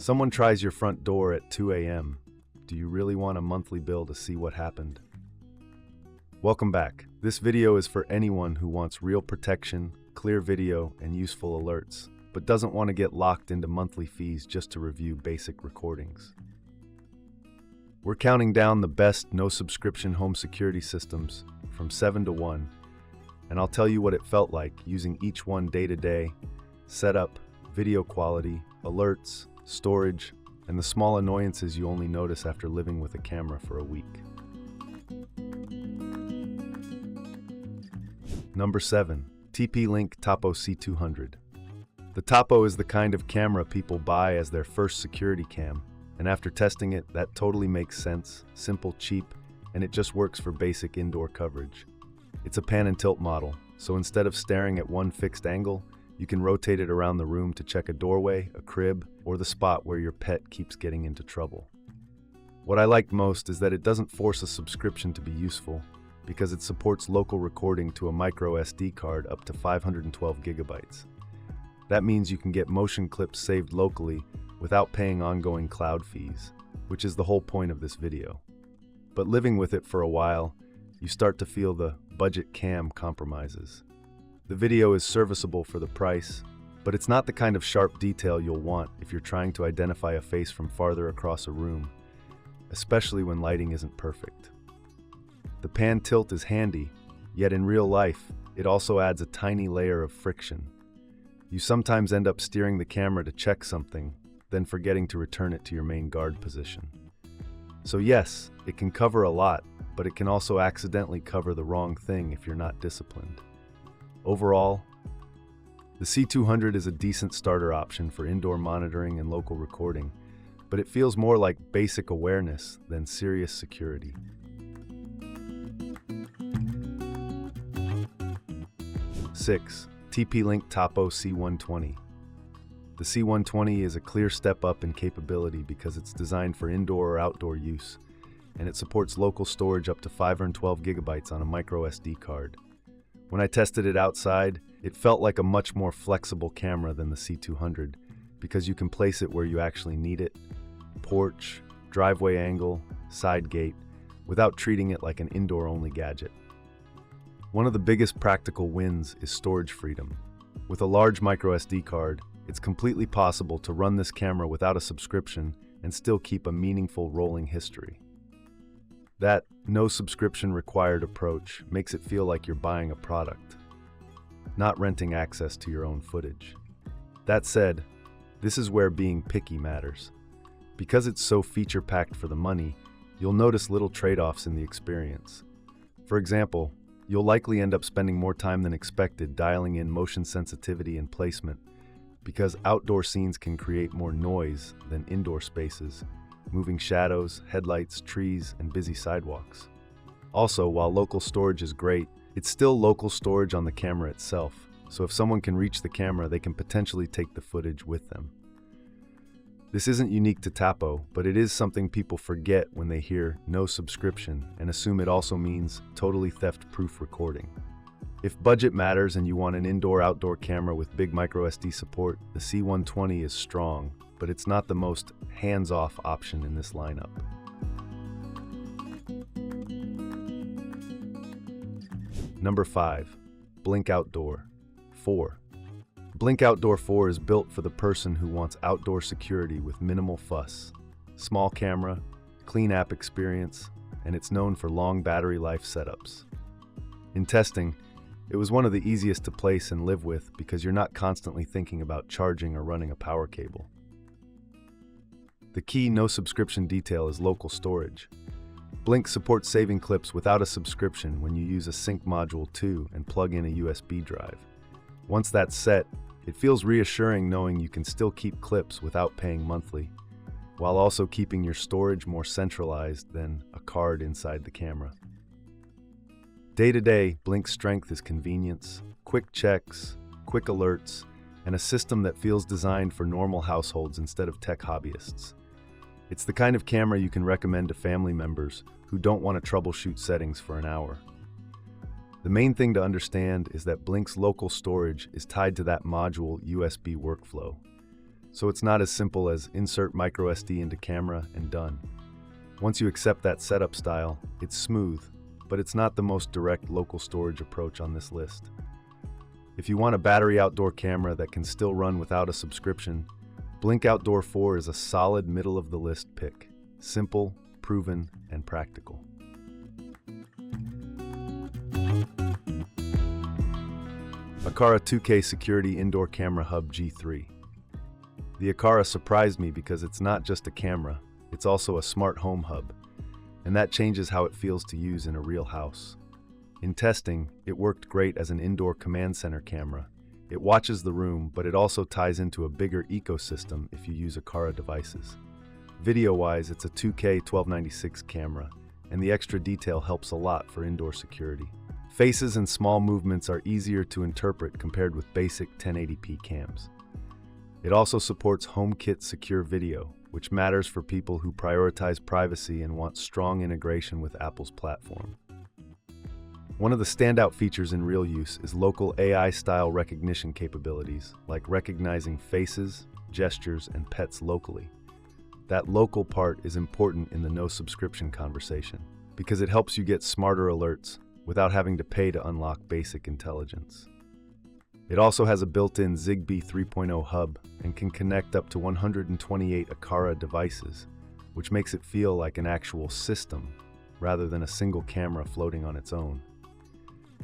Someone tries your front door at 2 a.m. Do you really want a monthly bill to see what happened? Welcome back. This video is for anyone who wants real protection, clear video, and useful alerts, but doesn't want to get locked into monthly fees just to review basic recordings. We're counting down the best no-subscription home security systems from 7 to 1, and I'll tell you what it felt like using each one day to day, setup, video quality, alerts, storage, and the small annoyances you only notice after living with a camera for a week. Number 7. TP-Link Tapo C200. The Tapo is the kind of camera people buy as their first security cam, and after testing it, that totally makes sense, simple, cheap, and it just works for basic indoor coverage. It's a pan and tilt model, so instead of staring at one fixed angle, you can rotate it around the room to check a doorway, a crib, or the spot where your pet keeps getting into trouble. What I like most is that it doesn't force a subscription to be useful, because it supports local recording to a micro SD card up to 512 gigabytes. That means you can get motion clips saved locally without paying ongoing cloud fees, which is the whole point of this video. But living with it for a while, you start to feel the budget cam compromises. The video is serviceable for the price, but it's not the kind of sharp detail you'll want if you're trying to identify a face from farther across a room, especially when lighting isn't perfect. The pan tilt is handy, yet in real life, it also adds a tiny layer of friction. You sometimes end up steering the camera to check something, then forgetting to return it to your main guard position. So yes, it can cover a lot, but it can also accidentally cover the wrong thing if you're not disciplined. Overall, the C200 is a decent starter option for indoor monitoring and local recording, but it feels more like basic awareness than serious security. Six. TP-Link Tapo C120. The C120 is a clear step up in capability because it's designed for indoor or outdoor use, and it supports local storage up to 512 gigabytes on a micro SD card. When I tested it outside, it felt like a much more flexible camera than the C200 because you can place it where you actually need it, porch, driveway angle, side gate, without treating it like an indoor-only gadget. One of the biggest practical wins is storage freedom. With a large micro SD card, it's completely possible to run this camera without a subscription and still keep a meaningful rolling history. That no subscription required approach makes it feel like you're buying a product, not renting access to your own footage. That said, this is where being picky matters. Because it's so feature-packed for the money, you'll notice little trade-offs in the experience. For example, you'll likely end up spending more time than expected dialing in motion sensitivity and placement, because outdoor scenes can create more noise than indoor spaces, moving shadows, headlights, trees, and busy sidewalks. Also, while local storage is great, it's still local storage on the camera itself, so if someone can reach the camera, they can potentially take the footage with them. This isn't unique to Tapo, but it is something people forget when they hear no subscription and assume it also means totally theft-proof recording. If budget matters and you want an indoor-outdoor camera with big microSD support, the C120 is strong, but it's not the most hands-off option in this lineup. Number 5. Blink Outdoor 4. Blink Outdoor 4 is built for the person who wants outdoor security with minimal fuss. Small camera, clean app experience, and it's known for long battery life setups. In testing, it was one of the easiest to place and live with because you're not constantly thinking about charging or running a power cable. The key no subscription detail is local storage. Blink supports saving clips without a subscription when you use a sync module too and plug in a USB drive. Once that's set, it feels reassuring knowing you can still keep clips without paying monthly, while also keeping your storage more centralized than a card inside the camera. Day-to-day, Blink's strength is convenience, quick checks, quick alerts, and a system that feels designed for normal households instead of tech hobbyists. It's the kind of camera you can recommend to family members who don't want to troubleshoot settings for an hour. The main thing to understand is that Blink's local storage is tied to that module USB workflow. so it's not as simple as insert microSD into camera and done. Once you accept that setup style, it's smooth, but it's not the most direct local storage approach on this list. If you want a battery outdoor camera that can still run without a subscription, Blink Outdoor 4 is a solid middle-of-the-list pick. Simple, proven, and practical. Aqara 2K Security Indoor Camera Hub G3. The Aqara surprised me because it's not just a camera, it's also a smart home hub, and that changes how it feels to use in a real house. In testing, it worked great as an indoor command center camera. It watches the room, but it also ties into a bigger ecosystem if you use Aqara devices. Video-wise, it's a 2K 1296 camera, and the extra detail helps a lot for indoor security. Faces and small movements are easier to interpret compared with basic 1080p cams. It also supports HomeKit secure video, which matters for people who prioritize privacy and want strong integration with Apple's platform. One of the standout features in real use is local AI-style recognition capabilities, like recognizing faces, gestures, and pets locally. That local part is important in the no-subscription conversation, because it helps you get smarter alerts without having to pay to unlock basic intelligence. It also has a built-in Zigbee 3.0 hub and can connect up to 128 Aqara devices, which makes it feel like an actual system rather than a single camera floating on its own.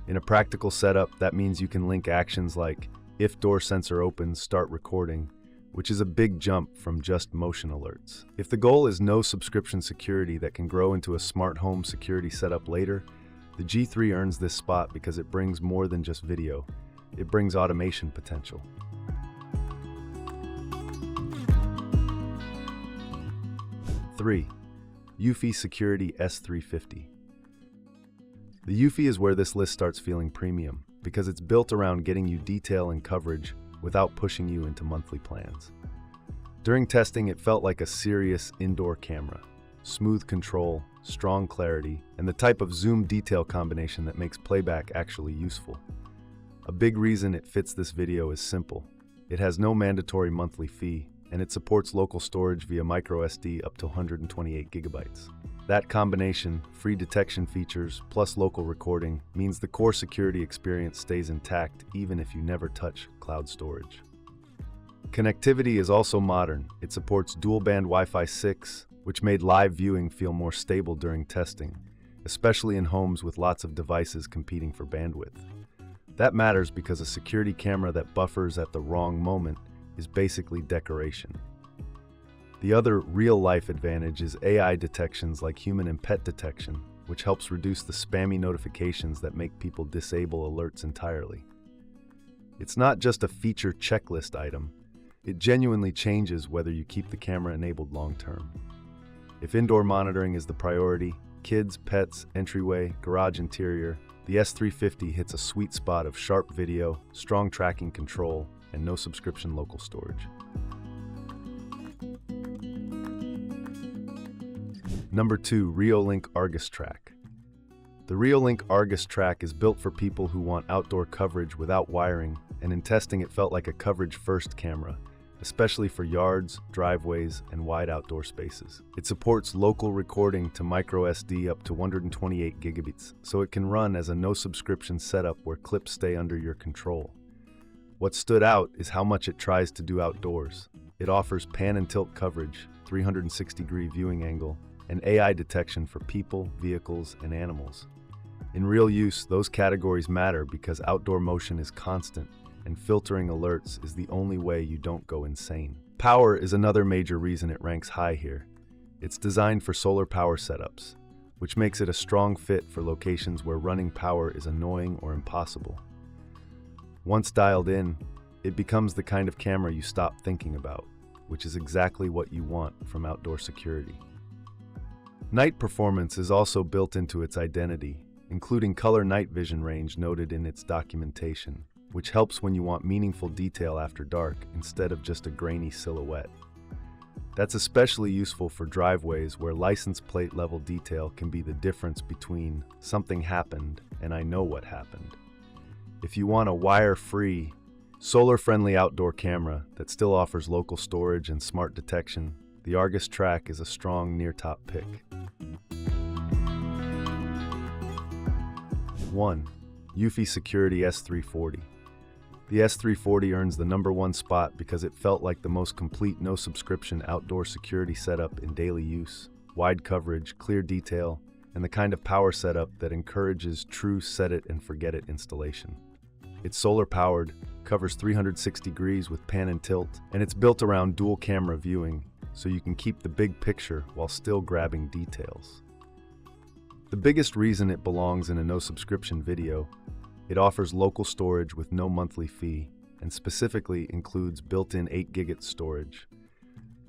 In a practical setup, that means you can link actions like, if door sensor opens, start recording, which is a big jump from just motion alerts. If the goal is no subscription security that can grow into a smart home security setup later, the G3 earns this spot because it brings more than just video. It brings automation potential. Three, eufy Security S350. The eufy is where this list starts feeling premium because it's built around getting you detail and coverage without pushing you into monthly plans. During testing, it felt like a serious indoor camera. Smooth control, strong clarity, and the type of zoom detail combination that makes playback actually useful. A big reason it fits this video is simple. It has no mandatory monthly fee, and it supports local storage via microSD up to 128 gigabytes. That combination, free detection features plus local recording, means the core security experience stays intact even if you never touch cloud storage. Connectivity is also modern. It supports dual-band Wi-Fi 6, which made live viewing feel more stable during testing, especially in homes with lots of devices competing for bandwidth. That matters because a security camera that buffers at the wrong moment is basically decoration. The other real-life advantage is AI detections like human and pet detection, which helps reduce the spammy notifications that make people disable alerts entirely. It's not just a feature checklist item. It genuinely changes whether you keep the camera enabled long-term. If indoor monitoring is the priority, kids, pets, entryway, garage interior, the S350 hits a sweet spot of sharp video, strong tracking control, and no subscription local storage. Number 2, REOLINK Argus Track. The REOLINK Argus Track is built for people who want outdoor coverage without wiring, and in testing it felt like a coverage-first camera, especially for yards, driveways, and wide outdoor spaces. It supports local recording to microSD up to 128 gigabits, so it can run as a no-subscription setup where clips stay under your control. What stood out is how much it tries to do outdoors. It offers pan and tilt coverage, 360-degree viewing angle, and AI detection for people, vehicles, and animals. In real use, those categories matter because outdoor motion is constant, and filtering alerts is the only way you don't go insane. Power is another major reason it ranks high here. It's designed for solar power setups, which makes it a strong fit for locations where running power is annoying or impossible. Once dialed in, it becomes the kind of camera you stop thinking about, which is exactly what you want from outdoor security. Night performance is also built into its identity, including color night vision range noted in its documentation, which helps when you want meaningful detail after dark instead of just a grainy silhouette. That's especially useful for driveways where license plate level detail can be the difference between something happened and I know what happened. If you want a wire-free, Solar-friendly outdoor camera that still offers local storage and smart detection, the Argus Track is a strong near-top pick. 1. Eufy Security S340. The S340 earns the #1 spot because it felt like the most complete no-subscription outdoor security setup in daily use. Wide coverage, clear detail, and the kind of power setup that encourages true set-it-and-forget-it installation. It's solar-powered, covers 360 degrees with pan and tilt, and it's built around dual-camera viewing, so you can keep the big picture while still grabbing details. The biggest reason it belongs in a no-subscription video: it offers local storage with no monthly fee, and specifically includes built-in 8 GB storage.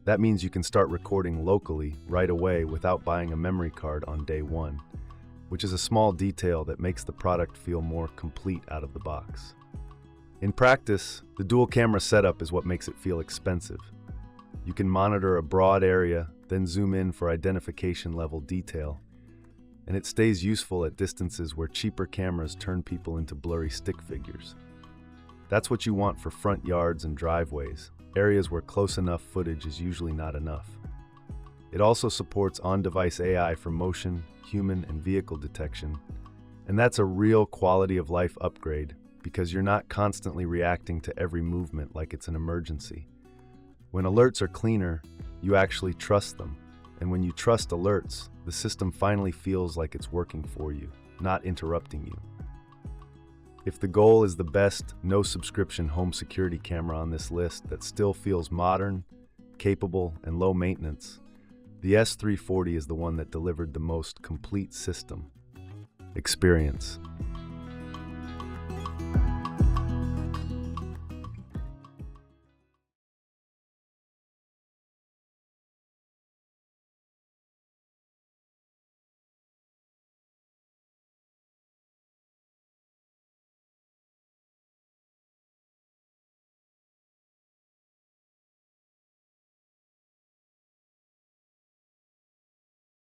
That means you can start recording locally right away without buying a memory card on day one, which is a small detail that makes the product feel more complete out of the box. In practice, the dual camera setup is what makes it feel expensive. You can monitor a broad area, then zoom in for identification level detail, and it stays useful at distances where cheaper cameras turn people into blurry stick figures. That's what you want for front yards and driveways, areas where close enough footage is usually not enough. It also supports on-device AI for motion, human, and vehicle detection, and that's a real quality of life upgrade because you're not constantly reacting to every movement like it's an emergency. When alerts are cleaner, you actually trust them, and when you trust alerts, the system finally feels like it's working for you, not interrupting you. If the goal is the best no-subscription home security camera on this list that still feels modern, capable, and low maintenance, the S340 is the one that delivered the most complete system. Experience.